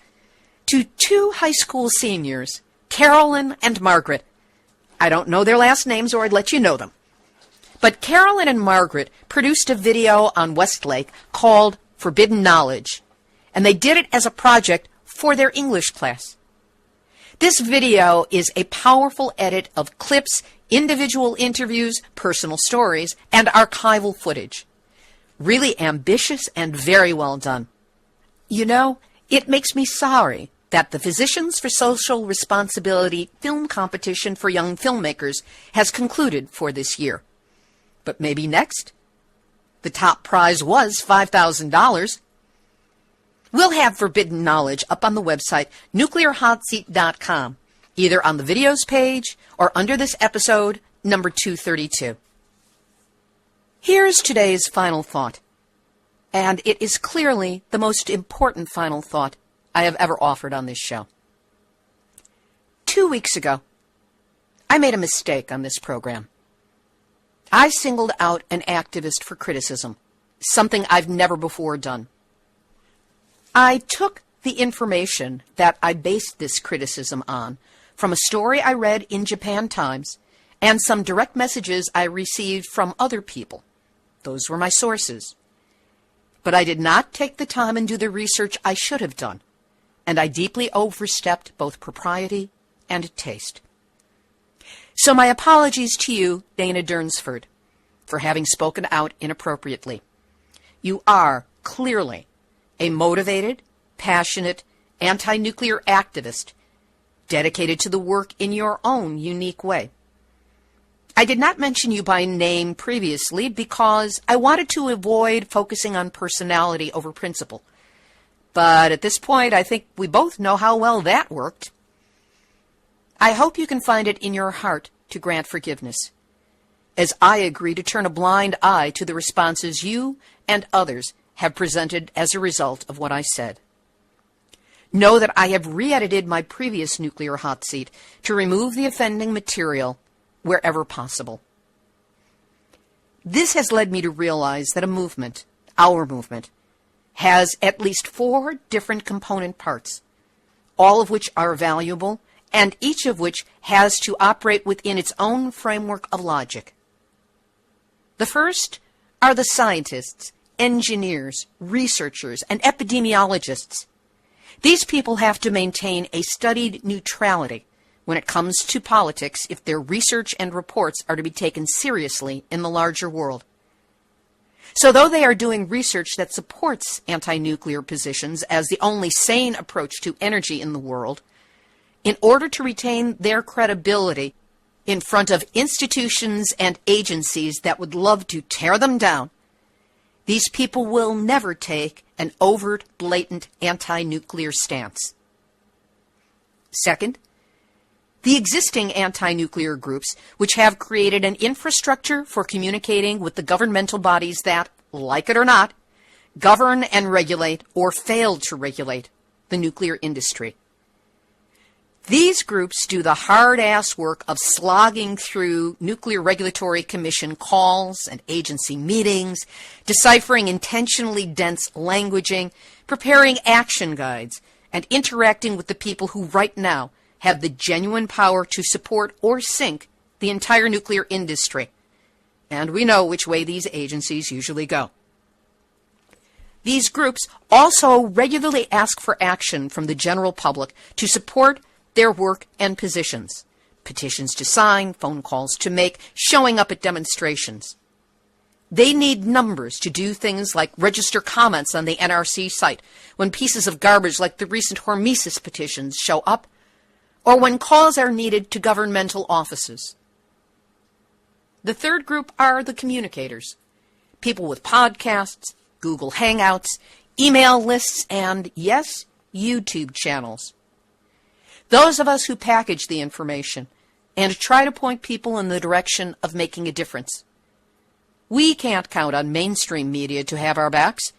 to 2 high school seniors, Carolyn and Margaret. I don't know their last names or I'd let you know them. But Carolyn and Margaret produced a video on Westlake called Forbidden Knowledge, and they did it as a project for their English class. This video is a powerful edit of clips, individual interviews, personal stories, and archival footage. Really ambitious and very well done. You know, it makes me sorry that the Physicians for Social Responsibility film competition for young filmmakers has concluded for this year. But maybe next? The top prize was $5,000. We'll have Forbidden Knowledge up on the website nuclearhotseat.com, either on the videos page or under this episode, number 232. Here's today's final thought, and it is clearly the most important final thought I have ever offered on this show. 2 weeks ago, I made a mistake on this program. I singled out an activist for criticism, something I've never before done. I took the information that I based this criticism on from a story I read in Japan Times and some direct messages I received from other people. Those were my sources. But I did not take the time and do the research I should have done, and I deeply overstepped both propriety and taste. So my apologies to you, Dana Durnsford, for having spoken out inappropriately. You are clearly a motivated, passionate, anti-nuclear activist dedicated to the work in your own unique way. I did not mention you by name previously because I wanted to avoid focusing on personality over principle. But at this point, I think we both know how well that worked. I hope you can find it in your heart to grant forgiveness, as I agree to turn a blind eye to the responses you and others have presented as a result of what I said. Know that I have re-edited my previous nuclear hot seat to remove the offending material wherever possible. This has led me to realize that a movement, our movement, has at least 4 different component parts, all of which are valuable and each of which has to operate within its own framework of logic. The first are the scientists, engineers, researchers, and epidemiologists. These people have to maintain a studied neutrality when it comes to politics if their research and reports are to be taken seriously in the larger world. So though they are doing research that supports anti-nuclear positions as the only sane approach to energy in the world, in order to retain their credibility in front of institutions and agencies that would love to tear them down, these people will never take an overt, blatant anti-nuclear stance. Second, the existing anti-nuclear groups, which have created an infrastructure for communicating with the governmental bodies that, like it or not, govern and regulate or fail to regulate the nuclear industry. These groups do the hard-ass work of slogging through Nuclear Regulatory Commission calls and agency meetings, deciphering intentionally dense languaging, preparing action guides, and interacting with the people who right now have the genuine power to support or sink the entire nuclear industry. And we know which way these agencies usually go. These groups also regularly ask for action from the general public to support their work and positions. Petitions to sign, phone calls to make, showing up at demonstrations. They need numbers to do things like register comments on the NRC site when pieces of garbage like the recent Hormesis petitions show up, or when calls are needed to governmental offices. The third group are the communicators, people with podcasts, Google Hangouts, email lists, and, yes, YouTube channels. Those of us who package the information and try to point people in the direction of making a difference. We can't count on mainstream media to have our backs,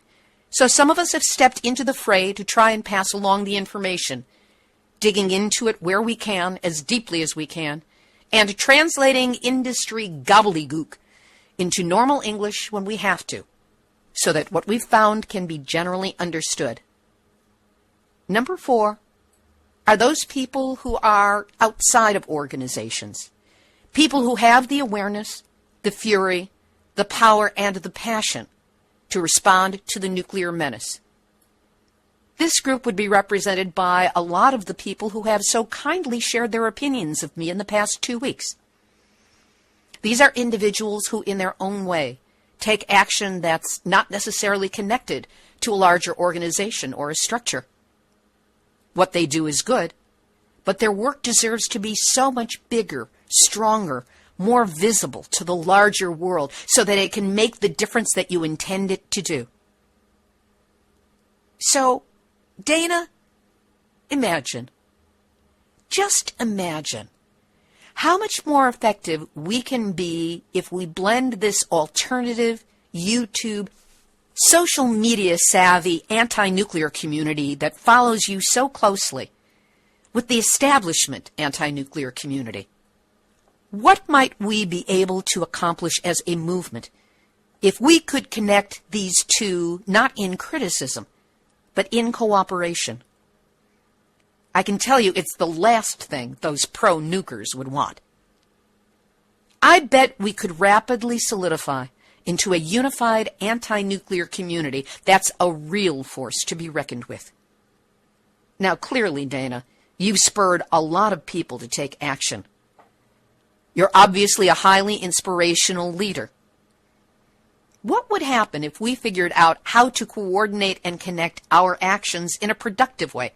so some of us have stepped into the fray to try and pass along the information, digging into it where we can, as deeply as we can, and translating industry gobbledygook into normal English when we have to, so that what we've found can be generally understood. Number 4 are those people who are outside of organizations, people who have the awareness, the fury, the power, and the passion to respond to the nuclear menace. This group would be represented by a lot of the people who have so kindly shared their opinions of me in the past 2 weeks. These are individuals who, in their own way, take action that's not necessarily connected to a larger organization or a structure. What they do is good, but their work deserves to be so much bigger, stronger, more visible to the larger world so that it can make the difference that you intend it to do. So, Dana, just imagine how much more effective we can be if we blend this alternative, YouTube, social media savvy anti-nuclear community that follows you so closely with the establishment anti-nuclear community. What might we be able to accomplish as a movement if we could connect these two, not in criticism, but in cooperation. I can tell you it's the last thing those pro-nukers would want. I bet we could rapidly solidify into a unified anti-nuclear community that's a real force to be reckoned with. Now, clearly, Dana, you've spurred a lot of people to take action. You're obviously a highly inspirational leader. What would happen if we figured out how to coordinate and connect our actions in a productive way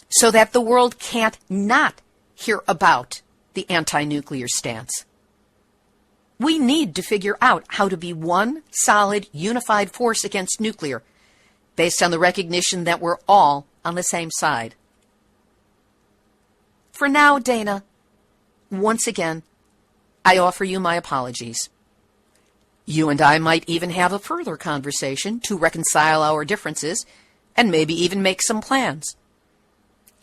so that the world can't not hear about the anti-nuclear stance? We need to figure out how to be one solid, unified force against nuclear based on the recognition that we're all on the same side. For now, Dana, once again, I offer you my apologies. You and I might even have a further conversation to reconcile our differences and maybe even make some plans.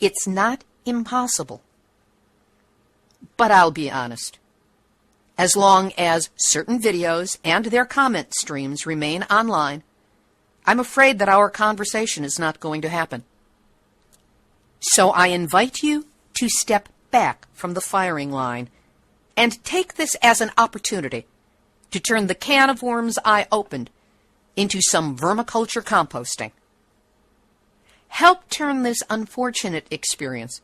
It's not impossible. But I'll be honest. As long as certain videos and their comment streams remain online, I'm afraid that our conversation is not going to happen. So I invite you to step back from the firing line and take this as an opportunity to turn the can of worms I opened into some vermiculture composting. Help turn this unfortunate experience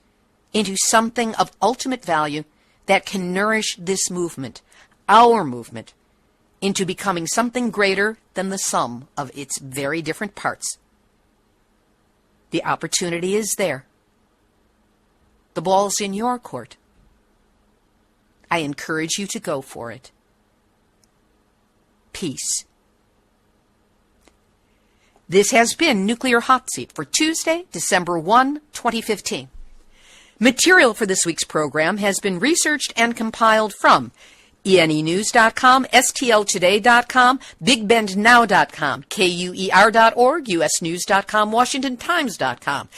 into something of ultimate value that can nourish this movement, our movement, into becoming something greater than the sum of its very different parts. The opportunity is there. The ball's in your court. I encourage you to go for it. Peace. This has been Nuclear Hot Seat for Tuesday, December 1, 2015. Material for this week's program has been researched and compiled from ENEnews.com, STLtoday.com, BigBendNow.com, KUER.org, USNews.com, WashingtonTimes.com,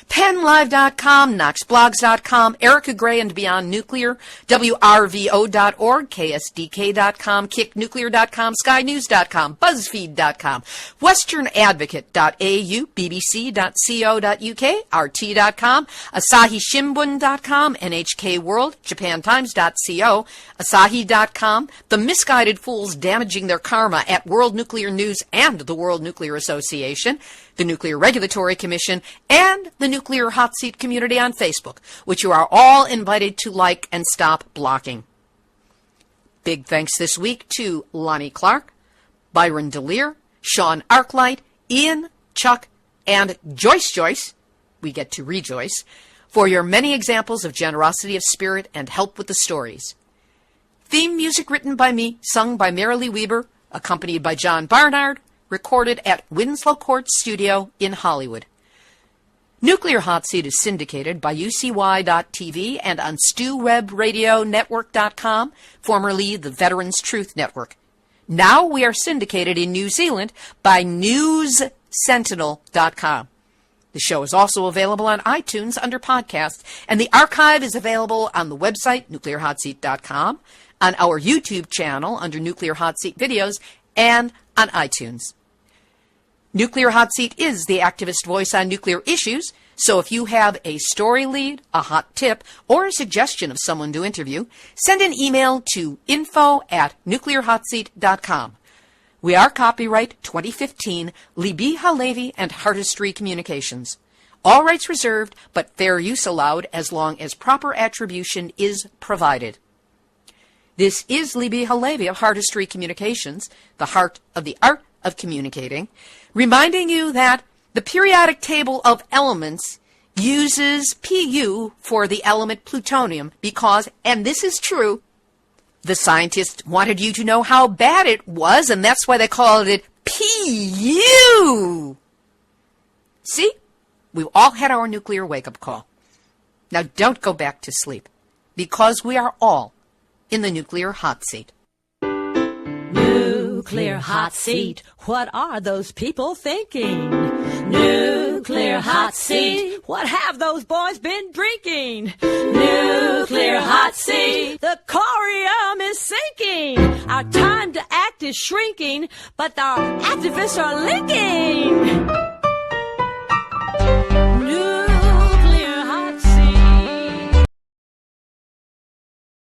PennLive.com, KnoxBlogs.com, Erica Gray and Beyond Nuclear, WRVO.org, KSDK.com, KickNuclear.com, SkyNews.com, BuzzFeed.com, WesternAdvocate.au, BBC.co.uk, RT.com, AsahiShimbun.com, NHK World, JapanTimes.co, Asahi.com, The Misguided Fools Damaging Their Karma at World Nuclear News and the World Nuclear Association, the Nuclear Regulatory Commission, and the Nuclear Hot Seat community on Facebook, which you are all invited to like and stop blocking. Big thanks this week to Lonnie Clark, Byron DeLear, Sean Arkwright, Ian, Chuck, and Joyce, we get to rejoice, for your many examples of generosity of spirit and help with the stories. Theme music written by me, sung by Marilee Weber, accompanied by John Barnard, recorded at Winslow Court Studio in Hollywood. Nuclear Hot Seat is syndicated by UCY.TV and on StewWebRadioNetwork.com, formerly the Veterans Truth Network. Now we are syndicated in New Zealand by NewsSentinel.com. The show is also available on iTunes under podcasts, and the archive is available on the website, nuclearhotseat.com, on our YouTube channel under Nuclear Hot Seat Videos, and on iTunes. Nuclear Hot Seat is the activist voice on nuclear issues, so if you have a story lead, a hot tip, or a suggestion of someone to interview, send an email to info@nuclearhotseat.com. We are copyright 2015, Libbe HaLevy and Heartistry Communications. All rights reserved, but fair use allowed as long as proper attribution is provided. This is Libbe HaLevy of Heartistry Communications, the heart of the art of communicating, reminding you that the periodic table of elements uses Pu for the element plutonium because, and this is true, the scientists wanted you to know how bad it was, and that's why they called it Pu. See? We've all had our nuclear wake-up call. Now don't go back to sleep, because we are all in the Nuclear Hot Seat. Nuclear Hot Seat, what are those people thinking? Nuclear Hot Seat, what have those boys been drinking? Nuclear Hot Seat, the corium is sinking. Our time to act is shrinking, but our activists are linking.